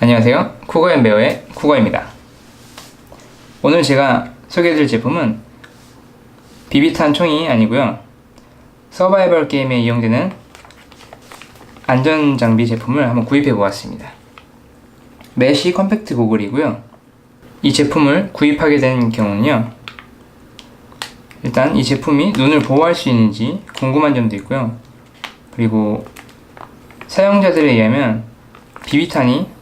안녕하세요. 쿠거앤베어의 쿠거입니다. 오늘 제가 소개해드릴 제품은 비비탄 총이 아니고요. 서바이벌 게임에 이용되는 안전장비 제품을 한번 구입해 보았습니다. 메쉬 컴팩트 고글이고요. 이 제품을 구입하게 된 경우는요, 일단 이 제품이 눈을 보호할 수 있는지 궁금한 점도 있고요. 그리고 사용자들에 의하면 비비탄이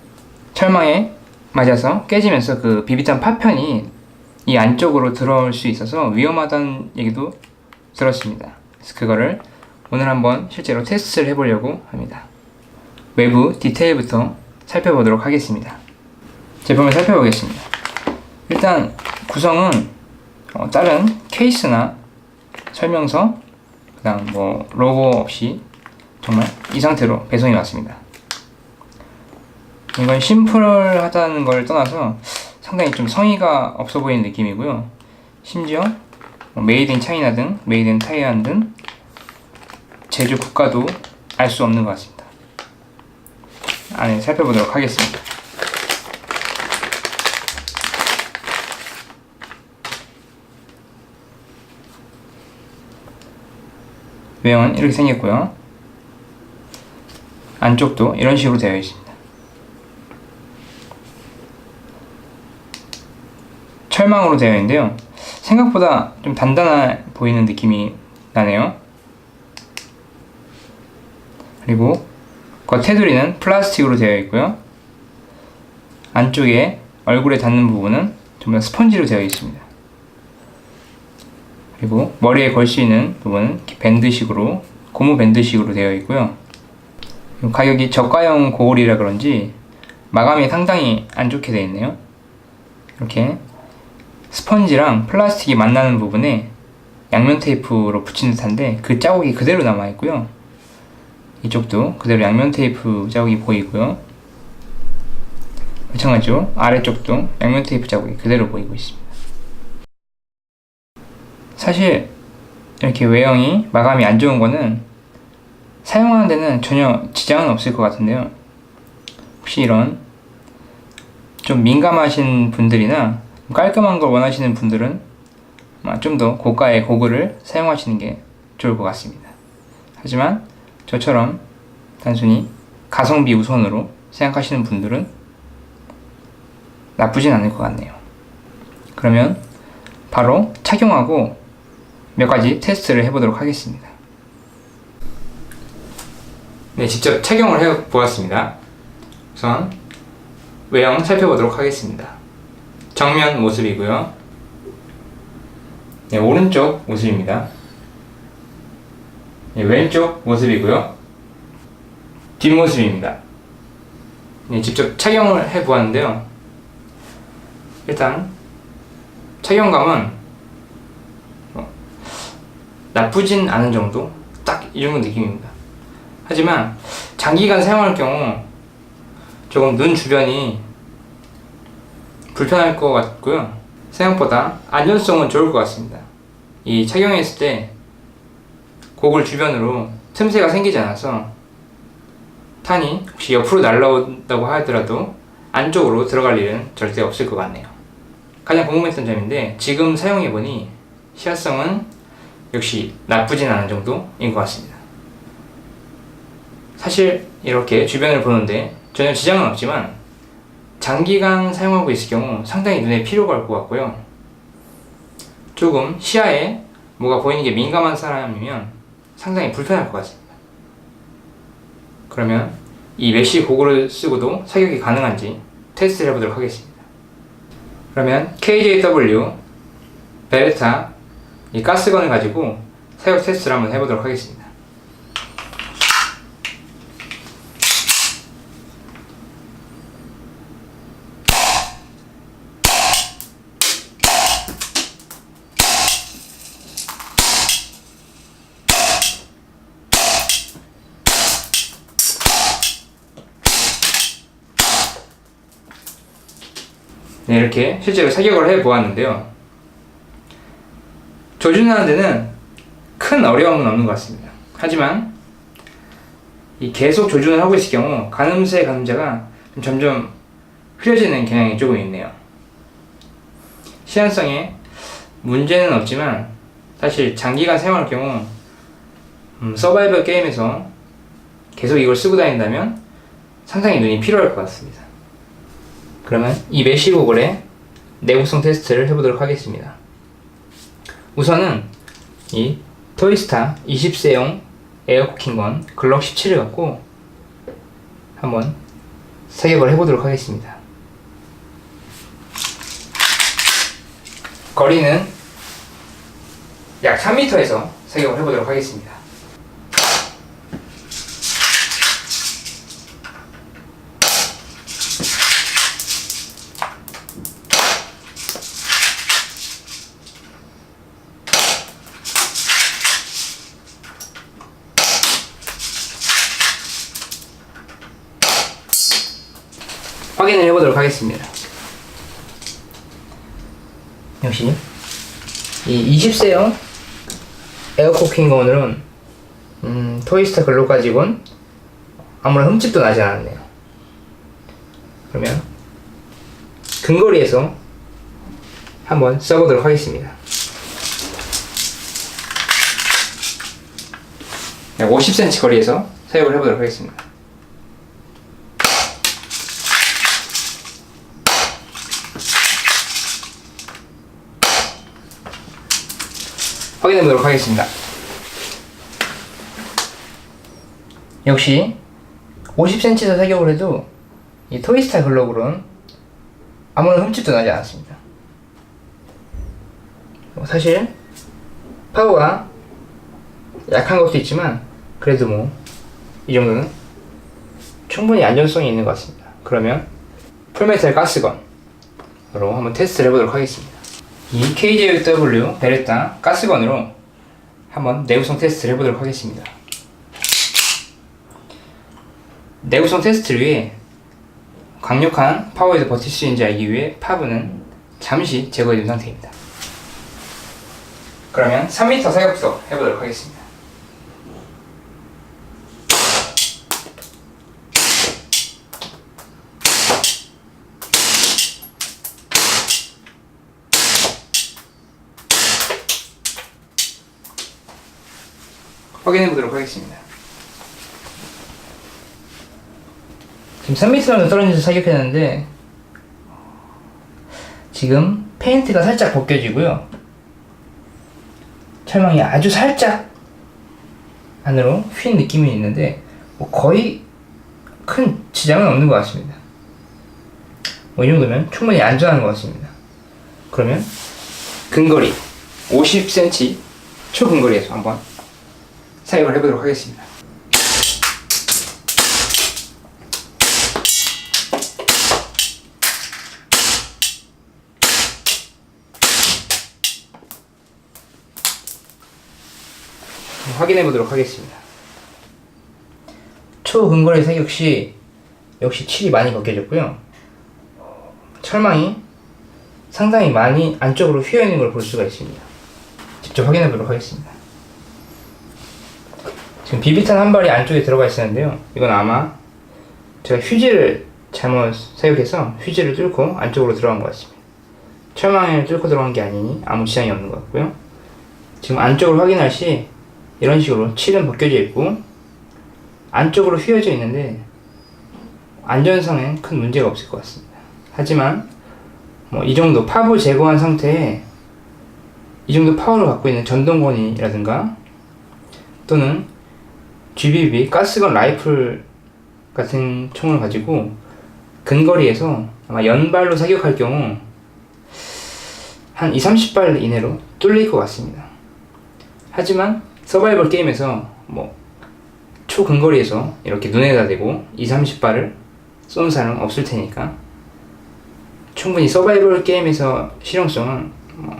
철망에 맞아서 깨지면서 그 비비탄 파편이 이 안쪽으로 들어올 수 있어서 위험하다는 얘기도 들었습니다. 그래서 그거를 오늘 한번 실제로 테스트를 해보려고 합니다. 외부 디테일부터 살펴보도록 하겠습니다. 제품을 살펴보겠습니다. 일단 구성은 다른 케이스나 설명서, 그 다음 로고 없이 정말 이 상태로 배송이 왔습니다. 이건 심플하다는 걸 떠나서 상당히 좀 성의가 없어 보이는 느낌이고요. 심지어 메이드 인 차이나 등 메이드 인 타이완 등 제조 국가도 알 수 없는 것 같습니다. 안에 살펴보도록 하겠습니다. 외형은 이렇게 생겼고요. 안쪽도 이런 식으로 되어 있습니다. 철망으로 되어 있는데요, 생각보다 좀 단단해 보이는 느낌이 나네요. 그리고 겉 테두리는 플라스틱으로 되어 있고요. 안쪽에 얼굴에 닿는 부분은 전부 다 스펀지로 되어 있습니다. 그리고 머리에 걸 수 있는 부분은 밴드식으로, 고무 밴드식으로 되어 있고요. 가격이 저가형 고글이라 그런지 마감이 상당히 안 좋게 되어 있네요. 이렇게 스펀지랑 플라스틱이 만나는 부분에 양면 테이프로 붙인 듯한데 그 자국이 그대로 남아있고요. 이쪽도 그대로 양면 테이프 자국이 보이고요. 마찬가지로 아래쪽도 양면 테이프 자국이 그대로 보이고 있습니다. 사실 이렇게 외형이 마감이 안 좋은 거는 사용하는 데는 전혀 지장은 없을 것 같은데요, 혹시 이런 좀 민감하신 분들이나 깔끔한 걸 원하시는 분들은 좀 더 고가의 고글을 사용하시는 게 좋을 것 같습니다. 하지만 저처럼 단순히 가성비 우선으로 생각하시는 분들은 나쁘진 않을 것 같네요. 그러면 바로 착용하고 몇 가지 테스트를 해보도록 하겠습니다. 네, 직접 착용을 해보았습니다. 우선 외형 살펴보도록 하겠습니다. 정면 모습이고요. 네, 오른쪽 모습입니다. 네, 왼쪽 모습이고요. 뒷모습입니다. 네, 직접 착용을 해보았는데요, 일단 착용감은 나쁘진 않은 정도? 딱 이 정도 느낌입니다. 하지만 장기간 사용할 경우 조금 눈 주변이 불편할 것 같고요. 생각보다 안전성은 좋을 것 같습니다. 이 착용했을 때 고글 주변으로 틈새가 생기지 않아서 탄이 혹시 옆으로 날라온다고 하더라도 안쪽으로 들어갈 일은 절대 없을 것 같네요. 가장 궁금했던 점인데 지금 사용해보니 시야성은 역시 나쁘진 않은 정도인 것 같습니다. 사실 이렇게 주변을 보는데 전혀 지장은 없지만 장기간 사용하고 있을 경우 상당히 눈에 피로가 올 것 같고요. 조금 시야에 뭐가 보이는 게 민감한 사람이면 상당히 불편할 것 같습니다. 그러면 이 메쉬 고글을 쓰고도 사격이 가능한지 테스트를 해보도록 하겠습니다. 그러면 KJW 베레타 이 가스건을 가지고 사격 테스트를 한번 해보도록 하겠습니다. 네, 이렇게 실제로 사격을 해보았는데요, 조준하는 데는 큰 어려움은 없는 것 같습니다. 하지만 이 계속 조준을 하고 있을 경우 가늠쇠 가늠자가 점점 흐려지는 경향이 조금 있네요. 시한성에 문제는 없지만 사실 장기간 사용할 경우 서바이벌 게임에서 계속 이걸 쓰고 다닌다면 상당히 눈이 필요할 것 같습니다. 그러면 이 메쉬 고글의 내구성 테스트를 해보도록 하겠습니다. 우선은 이 토이스타 20세용 에어쿠킹건 글록 17을 갖고 한번 사격을 해보도록 하겠습니다. 거리는 약 3m에서 사격을 해보도록 하겠습니다. 확인을 해보도록 하겠습니다. 역시 이 20세용 에어쿠킹건으로는 토이스타 글록 가지고는 아무런 흠집도 나지 않았네요. 그러면 근거리에서 한번 써보도록 하겠습니다. 약 50cm 거리에서 사용을 해보도록 하겠습니다. 확인해 보도록 하겠습니다. 역시 50cm에서 사격을 해도 이 토이스타 글록으로는 아무런 흠집도 나지 않았습니다. 사실 파워가 약한 것도 있지만 그래도 뭐 이 정도는 충분히 안전성이 있는 것 같습니다. 그러면 풀메탈 가스건으로 한번 테스트를 해보도록 하겠습니다. 이 KJW 베레타 가스건으로 한번 내구성 테스트를 해보도록 하겠습니다. 내구성 테스트를 위해 강력한 파워에서 버틸 수 있는지 알기 위해 파브는 잠시 제거해둔 상태입니다. 그러면 3m 사격부터 해보도록 하겠습니다. 확인해 보도록 하겠습니다. 지금 3m 정도 떨어져서 사격했는데 지금 페인트가 살짝 벗겨지고요. 철망이 아주 살짝 안으로 휜 느낌이 있는데 뭐 거의 큰 지장은 없는 것 같습니다. 뭐 이 정도면 충분히 안전한 것 같습니다. 그러면 근거리 50cm 초근거리에서 한번 사용을 해보도록 하겠습니다. 확인해 보도록 하겠습니다. 초근거리 사격 시 역시 칠이 많이 벗겨졌고요. 철망이 상당히 많이 안쪽으로 휘어 있는 걸 볼 수가 있습니다. 직접 확인해 보도록 하겠습니다. 지금 비비탄 한 발이 안쪽에 들어가 있었는데요. 이건 아마 제가 휴지를 잘못 사용해서 휴지를 뚫고 안쪽으로 들어간 것 같습니다. 철망을 뚫고 들어간 게 아니니 아무 지장이 없는 것 같고요. 지금 안쪽을 확인할 시 이런 식으로 칠은 벗겨져 있고 안쪽으로 휘어져 있는데 안전성엔 큰 문제가 없을 것 같습니다. 하지만 뭐 이 정도 파브 제거한 상태에 이 정도 파워를 갖고 있는 전동건이라든가 또는 GBB 가스건 라이플 같은 총을 가지고 근거리에서 아마 연발로 사격할 경우 한 20-30발 이내로 뚫릴 것 같습니다. 하지만 서바이벌 게임에서 뭐 초근거리에서 이렇게 눈에다 대고 20-30발을 쏘는 사람은 없을 테니까 충분히 서바이벌 게임에서 실용성은 뭐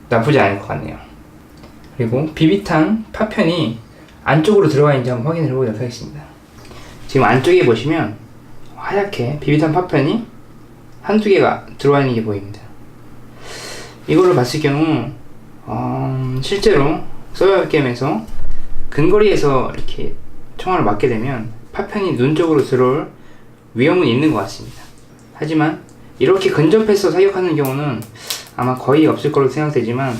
나쁘지 않을 것 같네요. 그리고 비비탄 파편이 안쪽으로 들어가 있는지 한번 확인을 해보도록 하겠습니다. 지금 안쪽에 보시면 하얗게 비비탄 파편이 한두 개가 들어와 있는 게 보입니다. 이거를 봤을 경우 실제로 서바이벌 게임에서 근거리에서 이렇게 총알을 맞게 되면 파편이 눈 쪽으로 들어올 위험은 있는 것 같습니다. 하지만 이렇게 근접해서 사격하는 경우는 아마 거의 없을 거로 생각되지만,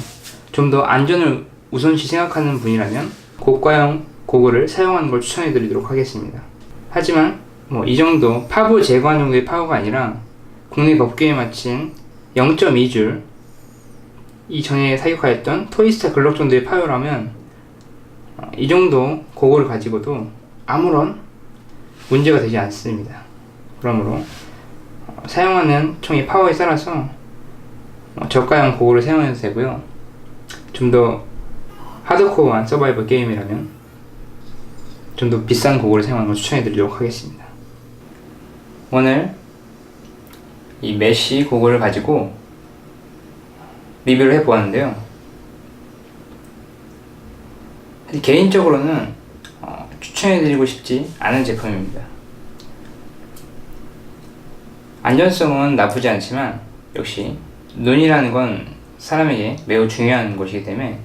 좀 더 안전을 우선시 생각하는 분이라면 고가형 고글을 사용하는 걸 추천해 드리도록 하겠습니다. 하지만 이 정도 파부 제거한 정도의 파워가 아니라 국내 법규에 맞춘 0.2줄, 이전에 사격하였던 토이스타 글록 정도의 파워라면 이 정도 고글을 가지고도 아무런 문제가 되지 않습니다. 그러므로 사용하는 총의 파워에 따라서 저가형 고글을 사용해도 되고요. 좀 더 하드코어한 서바이벌 게임이라면 좀 더 비싼 고글을 사용하는 걸 추천해 드리도록 하겠습니다. 오늘 이 메쉬 고글을 가지고 리뷰를 해보았는데요. 개인적으로는 추천해드리고 싶지 않은 제품입니다. 안전성은 나쁘지 않지만 역시 눈이라는 건 사람에게 매우 중요한 것이기 때문에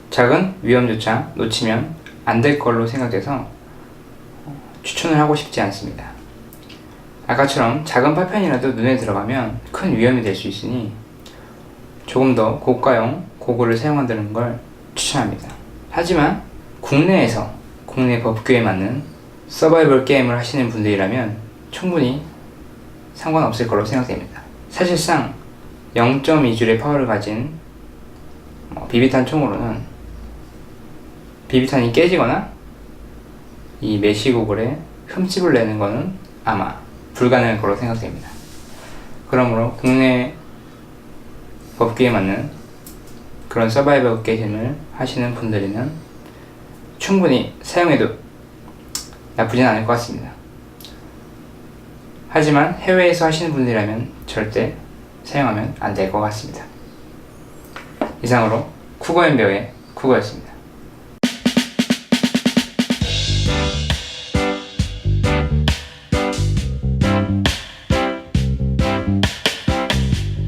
작은 위험조차 놓치면 안 될 걸로 생각돼서 추천을 하고 싶지 않습니다. 아까처럼 작은 파편이라도 눈에 들어가면 큰 위험이 될 수 있으니 조금 더 고가형 고글을 사용한다는 걸 추천합니다. 하지만 국내에서 국내 법규에 맞는 서바이벌 게임을 하시는 분들이라면 충분히 상관없을 거로 생각됩니다. 사실상 0.2줄의 파워를 가진 비비탄 총으로는 비비탄이 깨지거나 이 메쉬 고글에 흠집을 내는 것은 아마 불가능할 거로 생각됩니다. 그러므로 국내 법규에 맞는 그런 서바이벌 게임을 하시는 분들은 충분히 사용해도 나쁘진 않을 것 같습니다. 하지만 해외에서 하시는 분들이라면 절대 사용하면 안 될 것 같습니다. 이상으로 쿠거앤베어의 쿠거였습니다.